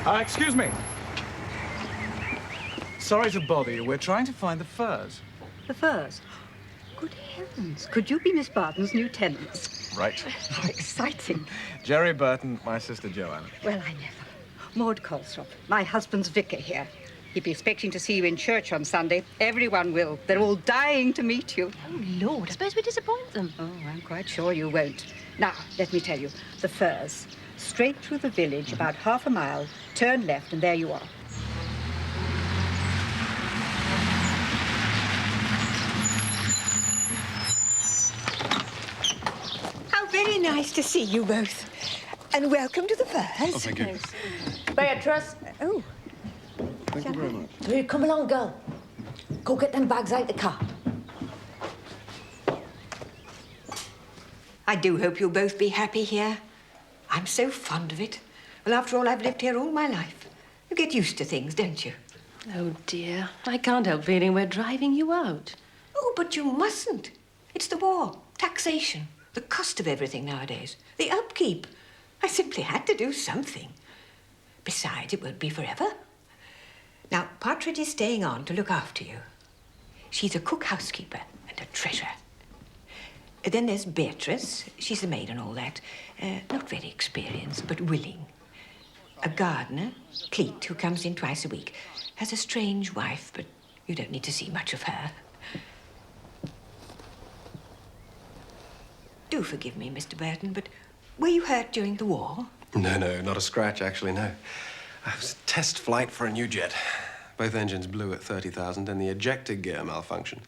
Excuse me. Sorry to bother you. We're trying to find the furs. The furs? Good heavens. Could you be Miss Barton's new tenants? Right. How exciting. Jerry Burton, my sister Joanna. Well, I never. Maud Colstrop, my husband's vicar here. He'd be expecting to see you in church on Sunday. Everyone will. They're all dying to meet you. Oh, Lord, I suppose we disappoint them. Oh, I'm quite sure you won't. Now, let me tell you, the furs. Straight through the village, about half a mile, turn left, and there you are. How very nice to see you both. And welcome to the furs. Oh, thank you. Beatrice. Oh. Thank you very much. Here, come along, girl. Go get them bags out the car. I do hope you'll both be happy here. I'm so fond of it. Well, after all, I've lived here all my life. You get used to things, don't you? Oh, dear. I can't help feeling we're driving you out. Oh, but you mustn't. It's the war, taxation, the cost of everything nowadays, the upkeep. I simply had to do something. Besides, it won't be forever. Now, Partridge is staying on to look after you. She's a cook housekeeper and a treasure. Then there's Beatrice. She's the maid and all that. Not very experienced, but willing. A gardener, Cleet, who comes in twice a week. Has a strange wife, but you don't need to see much of her. Do forgive me, Mr. Burton, but were you hurt during the war? No, not a scratch, actually, no. I was test flight for a new jet. Both engines blew at 30,000 and the ejector gear malfunctioned.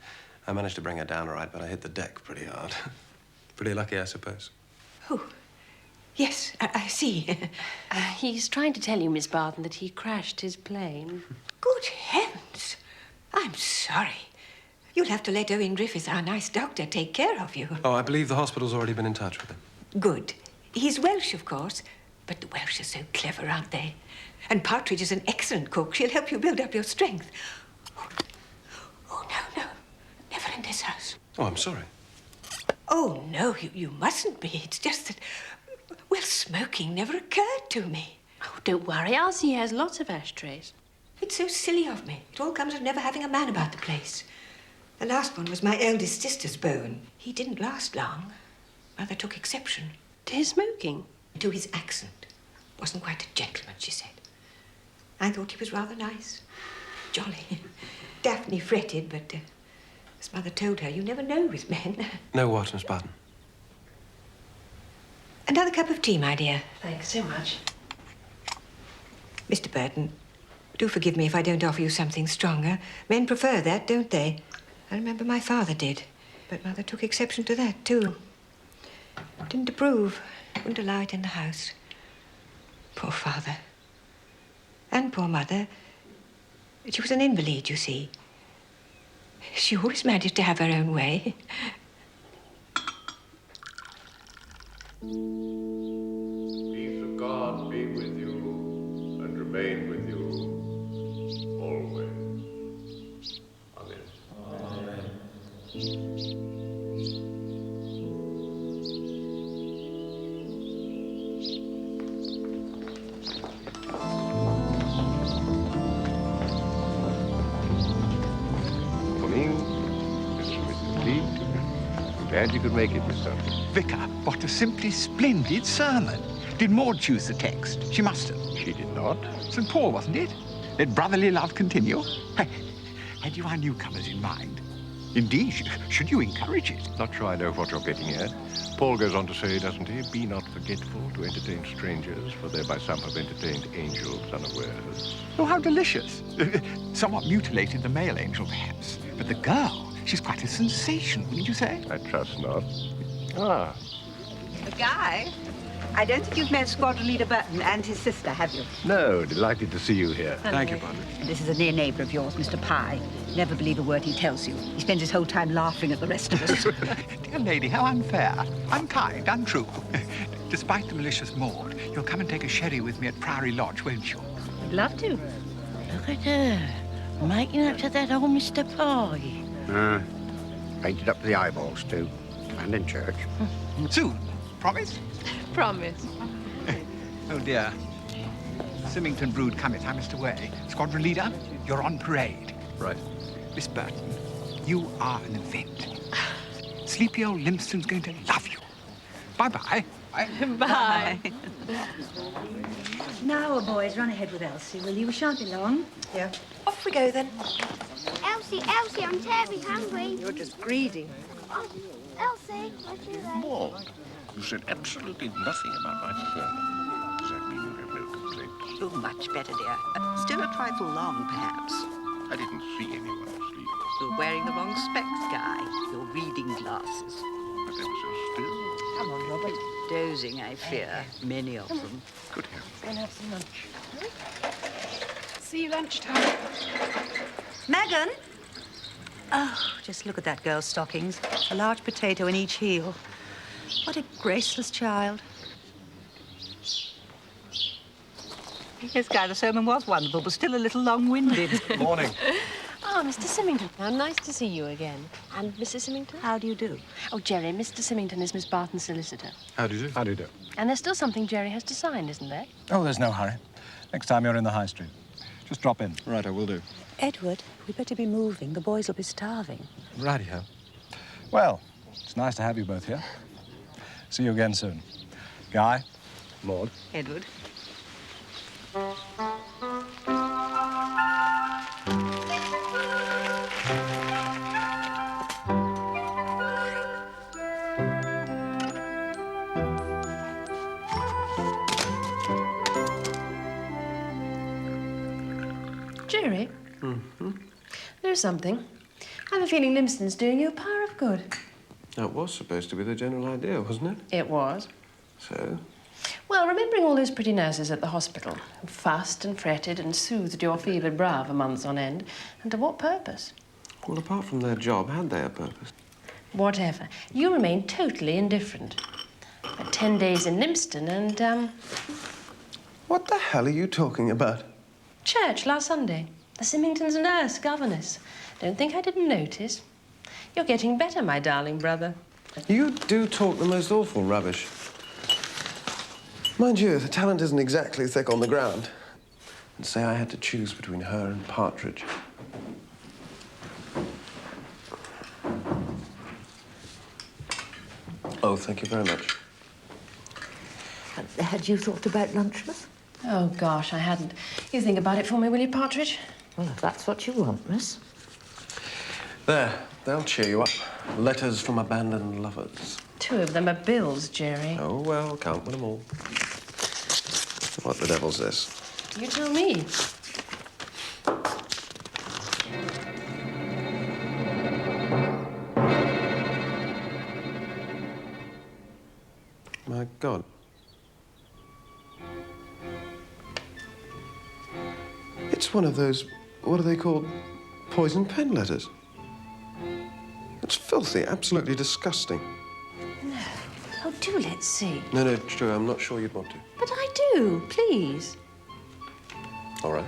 I managed to bring her down all right, but I hit the deck pretty hard. Pretty lucky, I suppose. Oh, yes, I see. He's trying to tell you, Miss Barton, that he crashed his plane. Good heavens. I'm sorry. You'll have to let Owen Griffith, our nice doctor, take care of you. Oh, I believe the hospital's already been in touch with him. Good. He's Welsh, of course, but the Welsh are so clever, aren't they? And Partridge is an excellent cook. She'll help you build up your strength. Oh, no. Never in this house. Oh, I'm sorry. Oh, no, you mustn't be. It's just that, well, smoking never occurred to me. Oh, don't worry. Elsie has lots of ashtrays. It's so silly of me. It all comes of never having a man about the place. The last one was my eldest sister's Bowen. He didn't last long. Mother took exception. To his smoking? To his accent. Wasn't quite a gentleman, she said. I thought he was rather nice. Jolly. Daphne fretted, but as Mother told her, you never know with men. No what, Miss Barton? Another cup of tea, my dear. Thanks so much. Mr. Burton, do forgive me if I don't offer you something stronger. Men prefer that, don't they? I remember my father did. But Mother took exception to that, too. Didn't approve. Wouldn't allow it in the house. Poor father. And poor Mother. She was an invalid, you see. She always managed to have her own way. Peace of God be with you and remain with you always. Amen. Glad you could make it, Miss Sutton. Vicar, what a simply splendid sermon. Did Maud choose the text? She must have. She did not. St. Paul, wasn't it? Let brotherly love continue. Had you our newcomers in mind? Indeed, should you encourage it? Not sure I know what you're getting at. Paul goes on to say, doesn't he? Be not forgetful to entertain strangers, for thereby some have entertained angels unawares. Oh, how delicious. Somewhat mutilated the male angel, perhaps. But the girl, she's quite a sensation, wouldn't you say? I trust not. Ah, Guy, I don't think you've met Squadron Leader Burton and his sister, have you? no, delighted to see you here. Thank you, Partridge. This is a near neighbour of yours, Mr. Pye. Never believe a word he tells you. He spends his whole time laughing at the rest of us. Dear lady, how unfair. Unkind, untrue. Despite the malicious Maud, you'll come and take a sherry with me at Priory Lodge, won't you? I'd love to. Look at her, making up to that old Mr. Pye. Painted up to the eyeballs, too. And in church. Soon. Promise? Promise. Oh, dear. Symington brood come time is away. Squadron leader, you're on parade. Right. Miss Burton, you are an event. Sleepy old Limston's going to love you. Bye-bye. Bye. Now, boys, run ahead with Elsie, will you? We shan't be long. Yeah. Off we go, then. Elsie, Elsie, I'm terribly hungry. You're just greedy. Oh, Elsie, what do you like? Maud, you said absolutely nothing about my performance. Does that mean you have no complaints? Oh, much better, dear. Still a trifle long, perhaps. I didn't see anyone asleep. You're wearing the wrong specs, Guy. Your reading glasses. But they were so still. Come on, Robert. Dozing, I fear. Many of them. Good heavens. Go and have some lunch. See you lunchtime. Megan? Oh, just look at that girl's stockings. A large potato in each heel. What a graceless child. Yes, Guy, the sermon was wonderful, but still a little long-winded. Morning. Oh, Mr. Symington. How nice to see you again. And Mrs. Symington? How do you do? Oh, Jerry, Mr. Symington is Miss Barton's solicitor. How do you do? How do you do? And there's still something Jerry has to sign, isn't there? Oh, there's no hurry. Next time you're in the high street, just drop in. Right, I will do. Edward, we better be moving. The boys will be starving. Righty-ho. Well, it's nice to have you both here. See you again soon. Guy? Maud? Edward. Jerry? Mm-hmm. There's something. I have a feeling Limston's doing you a power of good. That was supposed to be the general idea, wasn't it? It was. So? Well, remembering all those pretty nurses at the hospital who fussed and fretted and soothed your fevered brow for months on end, and to what purpose? Well, apart from their job, had they a purpose? Whatever. You remain totally indifferent. But 10 days in Limston and, What the hell are you talking about? church last Sunday. The Symington's nurse, governess. Don't think I didn't notice. You're getting better, my darling brother. You do talk the most awful rubbish. Mind you, the talent isn't exactly thick on the ground. And say I had to choose between her and Partridge. Oh, thank you very much. Had you thought about lunch, miss? Oh, gosh, I hadn't. You think about it for me, will you, Partridge? Well, if that's what you want, miss. There, they'll cheer you up. Letters from abandoned lovers. 2 of them are bills, Jerry. Oh, well, count them all. What the devil's this? You tell me. My God. It's one of those, what are they called? Poison pen letters. It's filthy, absolutely disgusting. No. Oh, do let's see. No, Joe, I'm not sure you'd want to. But I do, please. All right.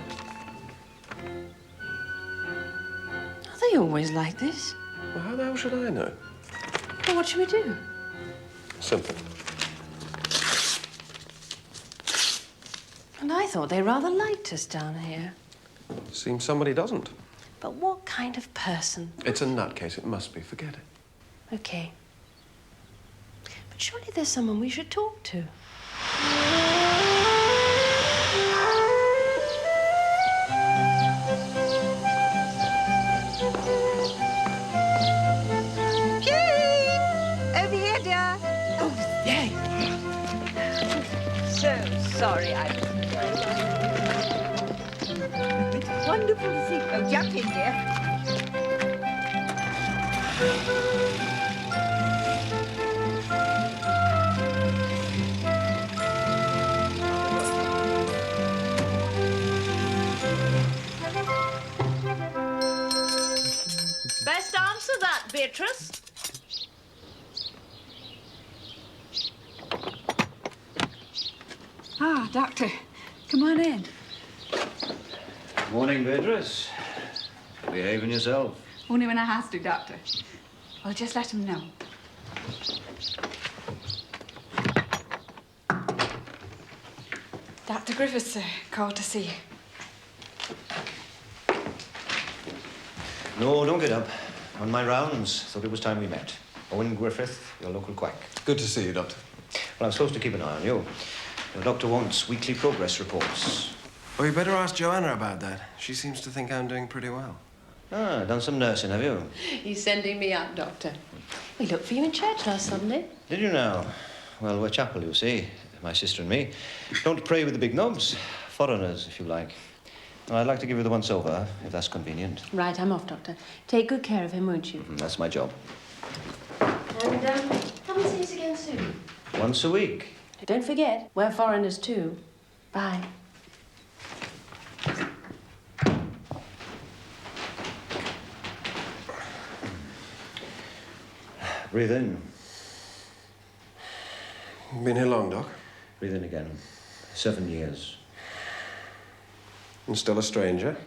Are they always like this? Well, how the hell should I know? Well, what should we do? Simple. And I thought they rather liked us down here. Seems somebody doesn't. But what kind of person? It's a nutcase. It must be. Forget it. Okay. But surely there's someone we should talk to. Jane! Over here, dear. Oh, yay. So sorry It's wonderful to see. Oh, jump in, dear. Best answer that, Beatrice. Ah, Doctor. Come on in. Morning, Beatrice. Behaving yourself. Only when I has to, Doctor. I'll just let him know. Dr. Griffiths, sir. Called to see you. No, don't get up. On my rounds, thought it was time we met. Owen Griffith, your local quack. Good to see you, Doctor. Well, I'm supposed to keep an eye on you. Your doctor wants weekly progress reports. Well, you better ask Joanna about that. She seems to think I'm doing pretty well. Ah, done some nursing, have you? He's sending me out, Doctor. We looked for you in church last Sunday. Did you now? Well, we're chapel, you see. My sister and me. Don't pray with the big knobs. Foreigners, if you like. Well, I'd like to give you the once-over, if that's convenient. Right, I'm off, Doctor. Take good care of him, won't you? That's my job. And come and see us again soon. Once a week. Don't forget, we're foreigners too. Bye. Breathe in. Been here long, Doc? Breathe in again. 7 years. And still a stranger?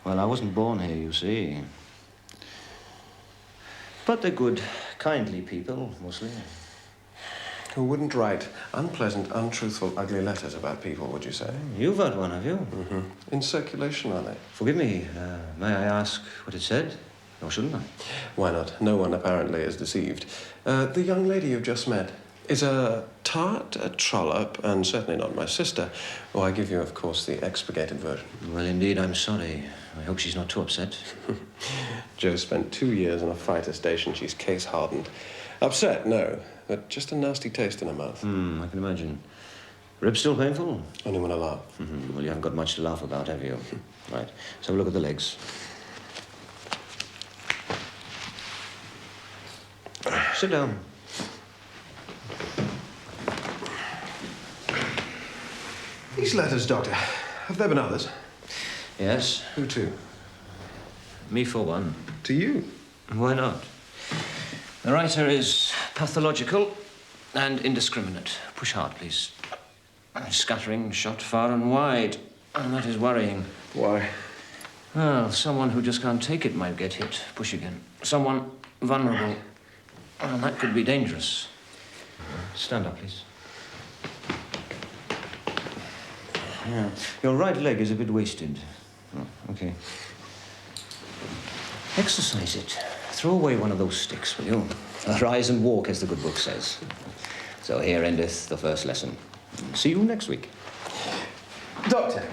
Well, I wasn't born here, you see. But they're good, kindly people, mostly. Who wouldn't write unpleasant, untruthful, ugly letters about people, would you say? You've had one, have you? Mm-hmm. In circulation, are they? Forgive me, may I ask what it said? Or shouldn't I? Why not? No one apparently is deceived. The young lady you've just met is a tart, a trollop, and certainly not my sister. Oh, I give you, of course, the expurgated version. Well, indeed, I'm sorry. I hope she's not too upset. Jo spent 2 years in a fighter station. She's case-hardened. Upset, no, but just a nasty taste in her mouth. I can imagine. Ribs still painful? Only when I laugh. Well, you haven't got much to laugh about, have you? Right, so look at the legs. Sit down. These letters, Doctor, have there been others? Yes. Who to? Me for one. To you? Why not? The writer is pathological and indiscriminate. Push hard, please. Scattering shot far and wide. And that is worrying. Why? Well, someone who just can't take it might get hit. Push again. Someone vulnerable. And that could be dangerous. Stand up, please. Yeah. Your right leg is a bit wasted. Oh, okay. Exercise it. Throw away one of those sticks, will you? Arise and walk, as the good book says. So here endeth the first lesson. See you next week. Doctor,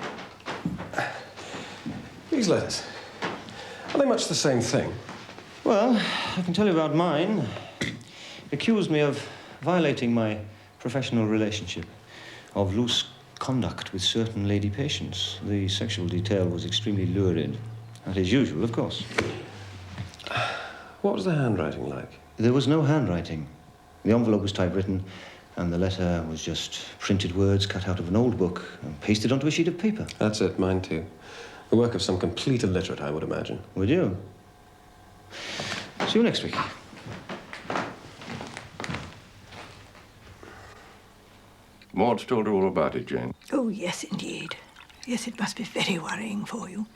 these letters, are they much the same thing? Well, I can tell you about mine. Accused me of violating my professional relationship, of loose conduct with certain lady patients. The sexual detail was extremely lurid. That is usual, of course. What was the handwriting like? There was no handwriting. The envelope was typewritten, and the letter was just printed words cut out of an old book and pasted onto a sheet of paper. That's it, mine too. The work of some complete illiterate, I would imagine. Would you? See you next week. Maud's told her all about it, Jane. Oh, yes, indeed. Yes, it must be very worrying for you.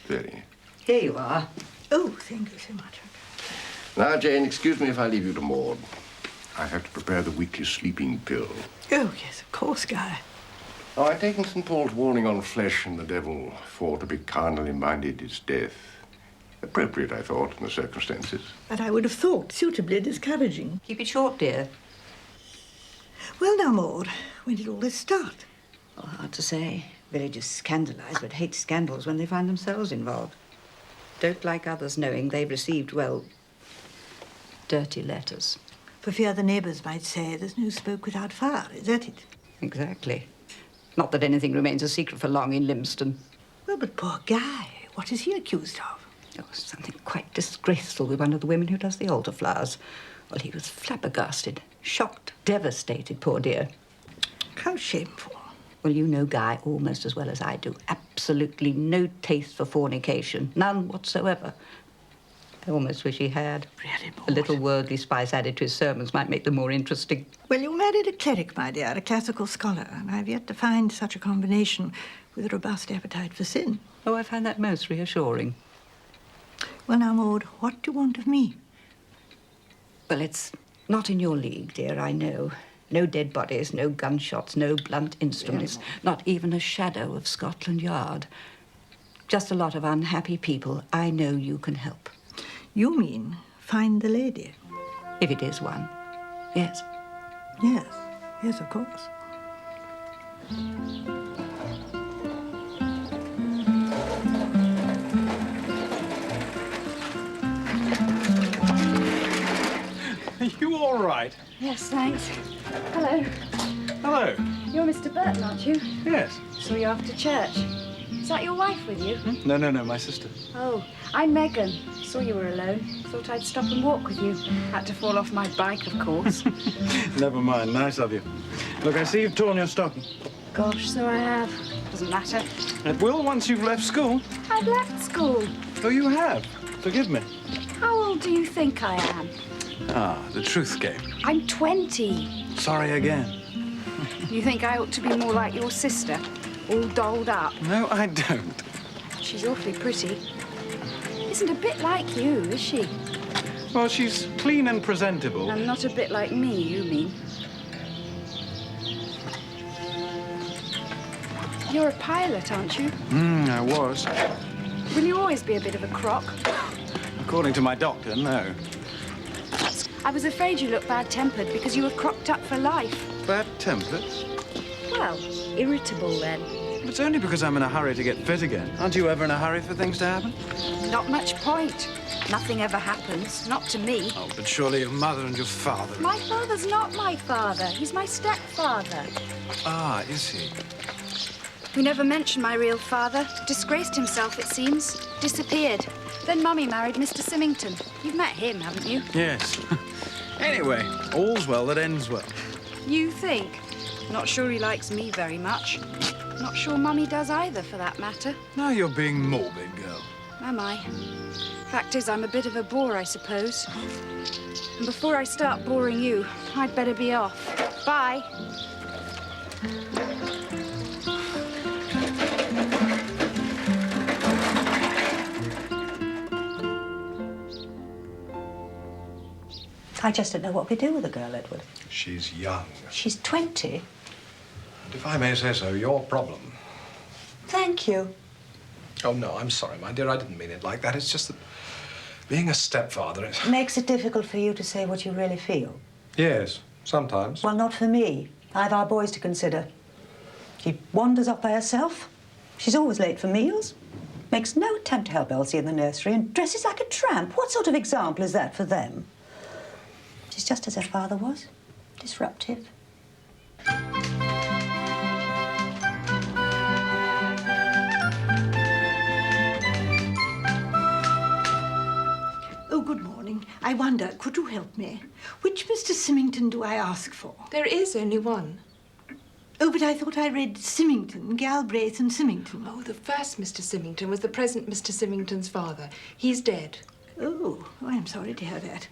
Very. Here you are. Oh, thank you so much. Now, Jane, excuse me if I leave you to Maud. I have to prepare the weekly sleeping pill. Oh, yes, of course, Guy. Oh, I've taken St. Paul's warning on flesh and the devil, for to be carnally minded is death. Appropriate, I thought, in the circumstances. But I would have thought suitably discouraging. Keep it short, dear. Well, now, Maud, when did all this start? Well, hard to say. Village is scandalised, but hate scandals when they find themselves involved. Don't like others knowing they've received, well, dirty letters. For fear the neighbours might say there's no smoke without fire, is that it? Exactly. Not that anything remains a secret for long in Limston. Well, but poor Guy, what is he accused of? Oh, something quite disgraceful with one of the women who does the altar flowers. Well, he was flabbergasted, shocked, devastated, poor dear. How shameful. Well, you know Guy almost as well as I do. Absolutely no taste for fornication. None whatsoever. I almost wish he had. Really, Maud? A little worldly spice added to his sermons might make them more interesting. Well, you married a cleric, my dear, a classical scholar, and I've yet to find such a combination with a robust appetite for sin. Oh, I find that most reassuring. Well, now, Maud, what do you want of me? Well, it's not in your league, dear, I know. No dead bodies, no gunshots, no blunt instruments, not even a shadow of Scotland Yard. Just a lot of unhappy people I know you can help. You mean find the lady? If it is one, yes. Yes, yes, of course. Are you all right? Yes, thanks. Hello. Hello. You're Mr. Burton, aren't you? Yes. Saw you after church. Is that your wife with you? No, my sister. Oh, I'm Megan. Saw you were alone. Thought I'd stop and walk with you. Had to fall off my bike, of course. Never mind. Nice of you. Look, I see you've torn your stocking. Gosh, so I have. Doesn't matter. It will once you've left school. I've left school. Oh, you have? Forgive me. How old do you think I am? Ah, the truth game. I'm 20. Sorry again. You think I ought to be more like your sister? All dolled up? No, I don't. She's awfully pretty. Isn't a bit like you, is she? Well, she's clean and presentable. And not a bit like me, you mean? You're a pilot, aren't you? I was. Will you always be a bit of a crock? According to my doctor, no. I was afraid you looked bad-tempered because you were cropped up for life. Bad-tempered? Well, irritable then. It's only because I'm in a hurry to get fit again. Aren't you ever in a hurry for things to happen? Not much point. Nothing ever happens. Not to me. Oh, but surely your mother and your father... My father's not my father. He's my stepfather. Ah, is he? We never mentioned my real father. Disgraced himself, it seems. Disappeared. Then Mummy married Mr. Symington. You've met him, haven't you? Yes. Anyway, all's well that ends well. You think? Not sure he likes me very much. Not sure Mummy does either, for that matter. Now you're being morbid, girl. Am I? Fact is, I'm a bit of a bore, I suppose. And before I start boring you, I'd better be off. Bye. I just don't know what we do with the girl, Edward. She's young. She's 20. And if I may say so, your problem. Thank you. Oh, no, I'm sorry, my dear. I didn't mean it like that. It's just that being a stepfather is... Makes it difficult for you to say what you really feel. Yes, sometimes. Well, not for me. I've our boys to consider. She wanders off by herself. She's always late for meals. Makes no attempt to help Elsie in the nursery and dresses like a tramp. What sort of example is that for them? She's just as her father was. Disruptive. Oh, good morning. I wonder, could you help me? Which Mr. Symington do I ask for? There is only one. Oh, but I thought I read Symington, Galbraith and Symington. Oh, the first Mr. Symington was the present Mr. Symington's father. He's dead. Oh, I'm sorry to hear that.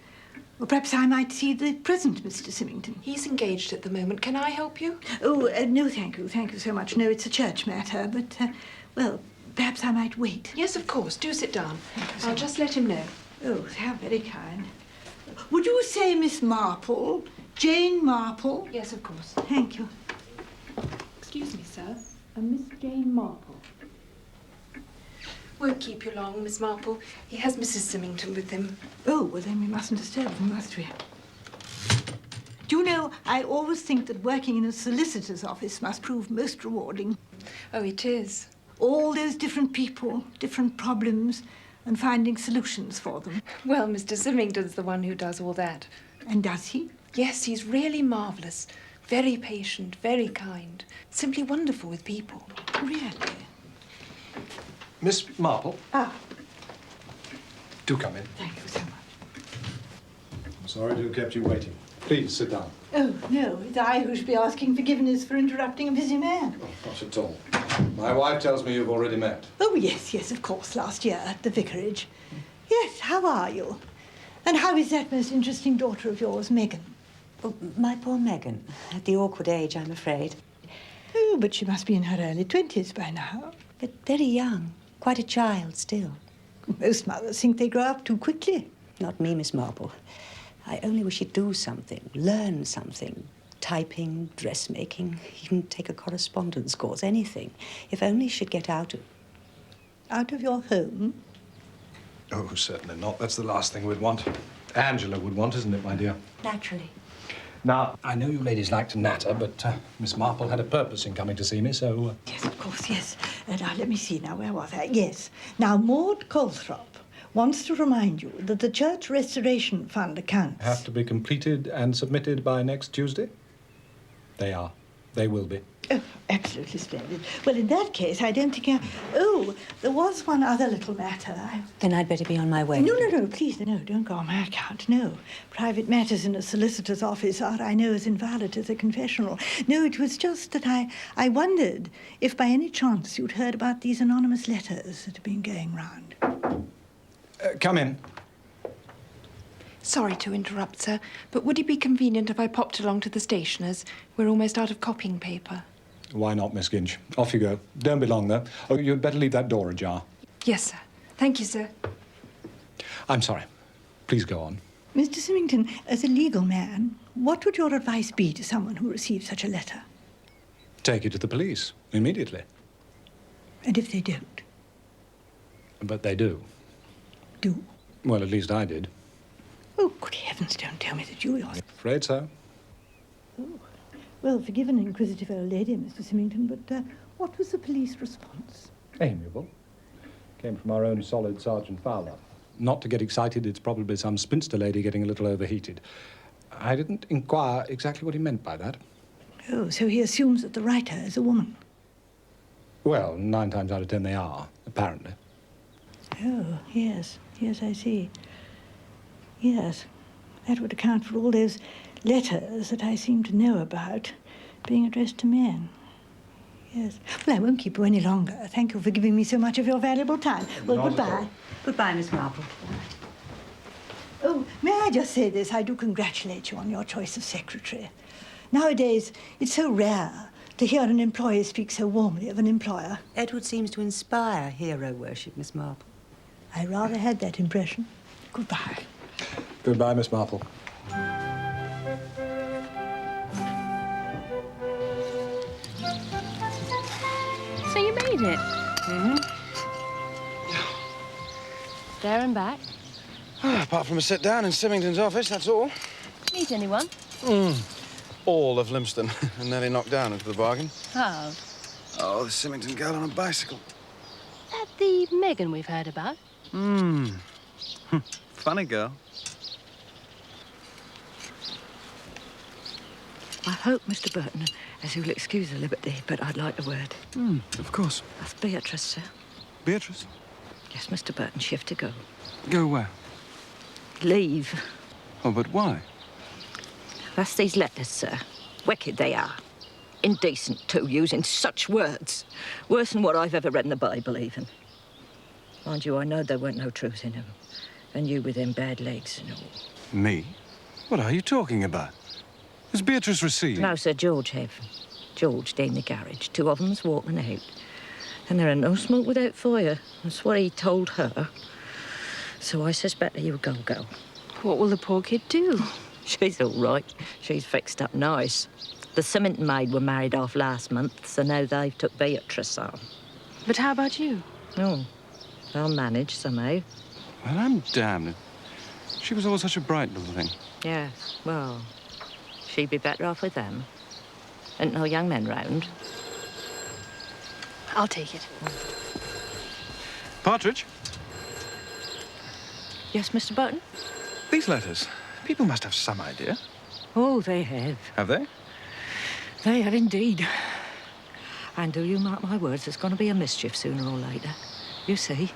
Well, perhaps I might see the present Mr. Symington. He's engaged at the moment. Can I help you? Oh, no, thank you. Thank you so much. No, it's a church matter, but, well, perhaps I might wait. Yes, of course. Do sit down. I'll just let him know. Oh, how very kind. Would you say Miss Marple? Jane Marple? Yes, of course. Thank you. Excuse me, sir. Miss Jane Marple. Won't keep you long, Miss Marple. He has Mrs. Symington with him. Oh, well, then we mustn't disturb them, must we? Do you know, I always think that working in a solicitor's office must prove most rewarding. Oh, it is. All those different people, different problems, and finding solutions for them. Well, Mr. Symington's the one who does all that. And does he? Yes, he's really marvellous. Very patient, very kind. Simply wonderful with people. Really? Miss Marple. Ah. Do come in. Thank you so much. I'm sorry to have kept you waiting. Please, sit down. Oh, no, it's I who should be asking forgiveness for interrupting a busy man. Oh, not at all. My wife tells me you've already met. Oh, yes, yes, of course, last year at the vicarage. Yes, how are you? And how is that most interesting daughter of yours, Megan? Oh, my poor Megan. At the awkward age, I'm afraid. Oh, but she must be in her early 20s by now. But very young. Quite a child still. Most mothers think they grow up too quickly. Not me, Miss Marple. I only wish she'd do something, learn something, typing, dressmaking, even take a correspondence course, anything. If only she'd get out of... Out of your home? Oh, certainly not. That's the last thing we'd want. Angela would want, isn't it, my dear? Naturally. Now, I know you ladies like to natter, but Miss Marple had a purpose in coming to see me, so... Yes, of course, yes. Now, let me see now, where was I? Yes. Now, Maud Calthrop wants to remind you that the Church Restoration Fund accounts... Have to be completed and submitted by next Tuesday? They are. They will be. Oh, absolutely splendid. Well, in that case, I don't think I... Oh, there was one other little matter. Then I'd better be on my way. No, please, no, don't go on my account, no. Private matters in a solicitor's office are, I know, as inviolate as a confessional. No, it was just that I wondered if by any chance you'd heard about these anonymous letters that have been going round. Come in. Sorry to interrupt, sir, but would it be convenient if I popped along to the stationer's? We're almost out of copying paper. Why not, Miss Ginch? Off you go. Don't be long, though. Oh, you'd better leave that door ajar. Yes, sir. Thank you, sir. I'm sorry. Please go on. Mr. Symington, as a legal man, what would your advice be to someone who receives such a letter? Take it to the police, immediately. And if they don't? But they do. Do? Well, at least I did. Oh, good heavens, don't tell me that you yourself... Afraid so. Oh. Well, forgive an inquisitive old lady, Mr. Symington, but what was the police response? Amiable. Came from our own solid Sergeant Fowler. Not to get excited, it's probably some spinster lady getting a little overheated. I didn't inquire exactly what he meant by that. Oh, so he assumes that the writer is a woman? Well, 9 times out of 10 they are, apparently. Oh, yes. Yes, I see. Yes, that would account for all those letters that I seem to know about being addressed to men. Yes. Well, I won't keep you any longer. Thank you for giving me so much of your valuable time. Well, Not goodbye. at all. Goodbye, Miss Marple. Oh, may I just say this? I do congratulate you on your choice of secretary. Nowadays, it's so rare to hear an employee speak so warmly of an employer. Edward seems to inspire hero worship, Miss Marple. I rather had that impression. Goodbye. Goodbye, Miss Marple. So you made it? Mm-hmm. There and back? Apart from a sit-down in Symington's office, that's all. Meet anyone? All of Limston, and nearly knocked down into the bargain. How? Oh, the Symington girl on a bicycle. That the Megan we've heard about? Funny girl. I hope, Mr. Burton, as you'll excuse the liberty, but I'd like a word. Of course. That's Beatrice, sir. Beatrice? Yes, Mr. Burton, she have to go. Go where? Leave. Oh, but why? That's these letters, sir. Wicked they are. Indecent, too, using such words. Worse than what I've ever read in the Bible, even. Mind you, I know there weren't no truth in them. And you with them bad legs and all. Me? What are you talking about? Has Beatrice received? No, Sir George have. George down the garage. 2 of them's walking out. And there ain't no smoke without fire. That's what he told her. So I suspect that you go. What will the poor kid do? She's all right. She's fixed up nice. The Symington maid were married off last month, so now they've took Beatrice on. But how about you? Oh, they'll manage somehow. Well, I'm damned. She was always such a bright little thing. Yeah, well, she'd be better off with them. Ain't no young men round. I'll take it. Partridge? Yes, Mr. Burton? These letters. People must have some idea. Oh, they have. Have they? They have indeed. And do you mark my words, there's going to be a mischief sooner or later. You see.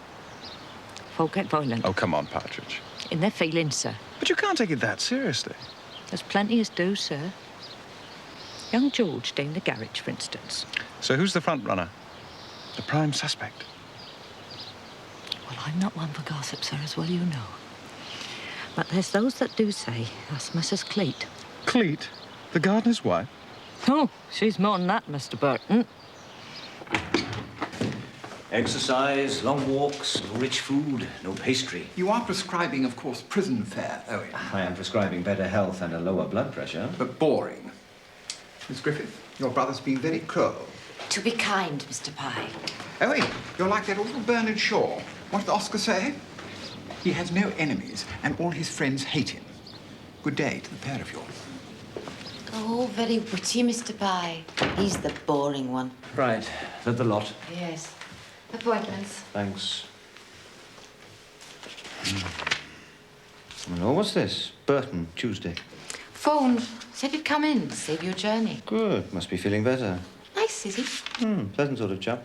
Folk get violent. Oh, come on, Partridge. In their feelings, sir. But you can't take it that seriously. There's plenty as do, sir. Young George down the garage, for instance. So who's the front runner? The prime suspect? Well, I'm not one for gossip, sir, as well you know. But there's those that do say that's Mrs. Cleet. Cleet? The gardener's wife? Oh, she's more than that, Mr. Burton. Exercise, long walks, no rich food, no pastry. You are prescribing, of course, prison fare, Owen. I am prescribing better health and a lower blood pressure. But boring. Miss Griffith, your brother's been very cruel. To be kind, Mr. Pye. Oh, wait, you're like that awful Bernard Shaw. What did Oscar say? He has no enemies, and all his friends hate him. Good day to the pair of you. Oh, very witty, Mr. Pye. He's the boring one. Right, let the lot. Yes. Appointments. Thanks. Hello, what's this? Burton, Tuesday. Phoned. Said you'd come in, save your journey. Good, must be feeling better. Nice, is he? Pleasant sort of chap.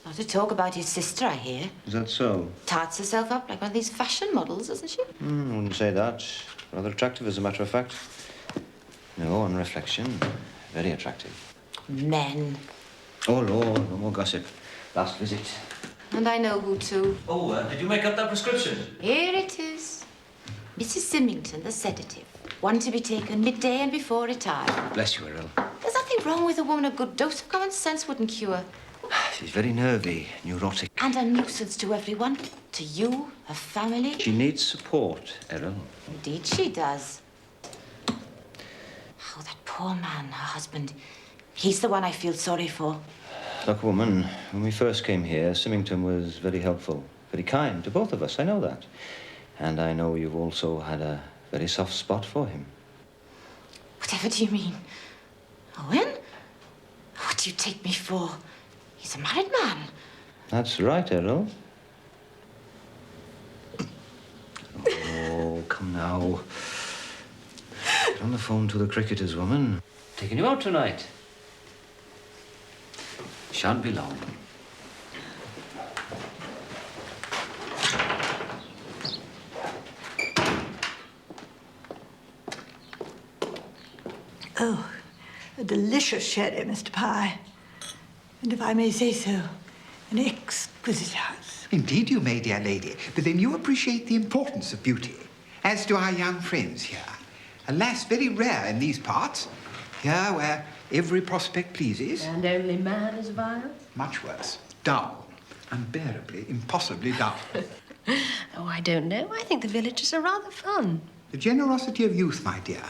Not to talk about his sister, I hear. Is that so? Tarts herself up like one of these fashion models, doesn't she? Wouldn't say that. Rather attractive, as a matter of fact. No, on reflection, very attractive. Men. Oh, Lord, no more gossip. Last visit. And I know who too. Oh, did you make up that prescription? Here it is. Mrs. Symington, the sedative. One to be taken midday and before retirement. Bless you, Errol. There's nothing wrong with a woman a good dose of common sense wouldn't cure. She's very nervy, neurotic. And a nuisance to everyone. To you, her family. She needs support, Errol. Indeed she does. Oh, that poor man, her husband. He's the one I feel sorry for. Look, woman, when we first came here, Symington was very helpful, very kind to both of us. I know that. And I know you've also had a very soft spot for him. Whatever do you mean? Owen? What do you take me for? He's a married man. That's right, Errol. Oh, come now. Get on the phone to the cricketers, woman. Taking you out tonight. Shan't be long. Oh, a delicious sherry, Mr. Pye. And if I may say so, an exquisite house. Indeed you may, dear lady. But then you appreciate the importance of beauty, as do our young friends here. Alas, very rare in these parts. Here, where every prospect pleases. And only man is vile? Much worse. Dull. Unbearably, impossibly dull. Oh, I don't know. I think the villagers are rather fun. The generosity of youth, my dear.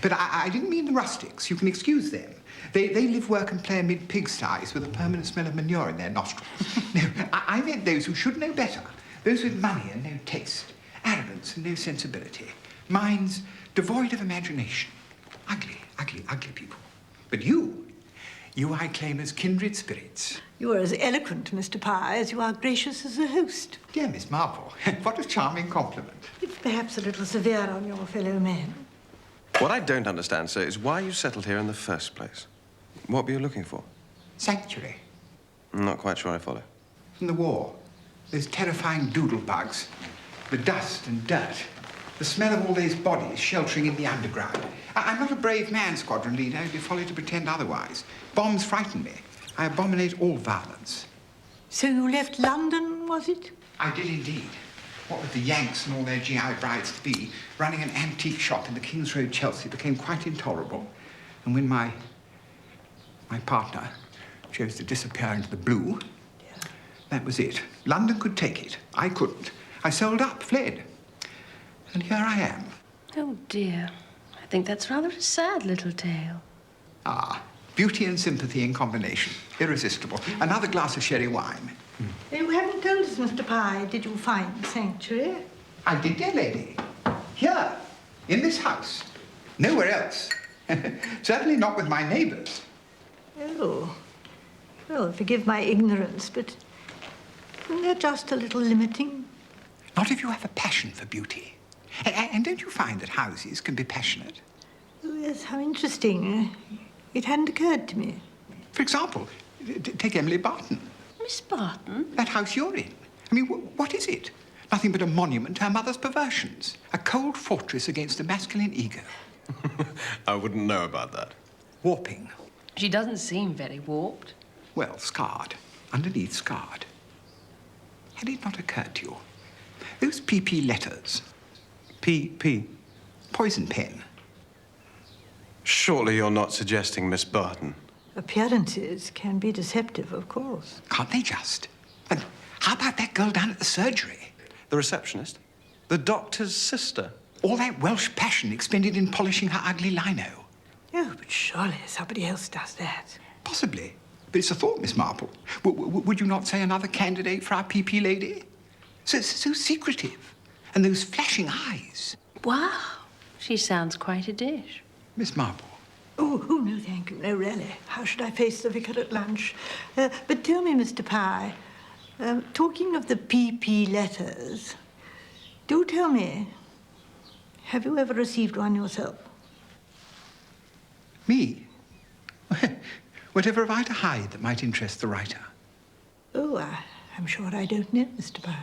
But I didn't mean the rustics. You can excuse them. They live, work, and play amid pigsties with a permanent smell of manure in their nostrils. No, I meant those who should know better. Those with money and no taste. Arrogance and no sensibility. Minds devoid of imagination. Ugly, ugly, ugly people. But you I claim as kindred spirits. You are as eloquent, Mr. Pye, as you are gracious as a host. Dear Miss Marple, what a charming compliment. It's perhaps a little severe on your fellow men. What I don't understand, sir, is why you settled here in the first place. What were you looking for? Sanctuary. I'm not quite sure I follow. From the war. Those terrifying doodle bugs. The dust and dirt. The smell of all those bodies sheltering in the underground. I'm not a brave man, squadron leader. It'd be folly to pretend otherwise. Bombs frighten me. I abominate all violence. So you left London, was it? I did indeed. What with the Yanks and all their GI brides-to-be, running an antique shop in the King's Road, Chelsea, became quite intolerable. And when my partner chose to disappear into the blue, that was it. London could take it. I couldn't. I sold up, fled. And here I am. Oh, dear. I think that's rather a sad little tale. Ah, beauty and sympathy in combination. Irresistible. Another glass of sherry wine. You haven't told us, Mr. Pye, did you find sanctuary? I did, dear lady. Here, in this house. Nowhere else. Certainly not with my neighbours. Oh. Well, forgive my ignorance, but isn't that just a little limiting? Not if you have a passion for beauty. And don't you find that houses can be passionate? Oh, yes, how interesting. It hadn't occurred to me. For example, take Emily Barton. Miss Barton? That house you're in. I mean, what is it? Nothing but a monument to her mother's perversions. A cold fortress against the masculine ego. I wouldn't know about that. Warping. She doesn't seem very warped. Well, scarred. Underneath, scarred. Had it not occurred to you? Those PP letters. P. Poison pen. Surely you're not suggesting Miss Barton. Appearances can be deceptive, of course. Can't they just? And how about that girl down at the surgery? The receptionist? The doctor's sister? All that Welsh passion expended in polishing her ugly lino. Oh, but surely somebody else does that. Possibly. But it's a thought, Miss Marple. Would you not say another candidate for our PP lady? So secretive. And those flashing eyes. Wow. She sounds quite a dish. Miss Marple. Oh, no, thank you. No, really. How should I face the vicar at lunch? But tell me, Mr. Pye, talking of the PP letters, do tell me, have you ever received one yourself? Me? Whatever have I to hide that might interest the writer? Oh, I'm sure I don't know, Mr. Pye.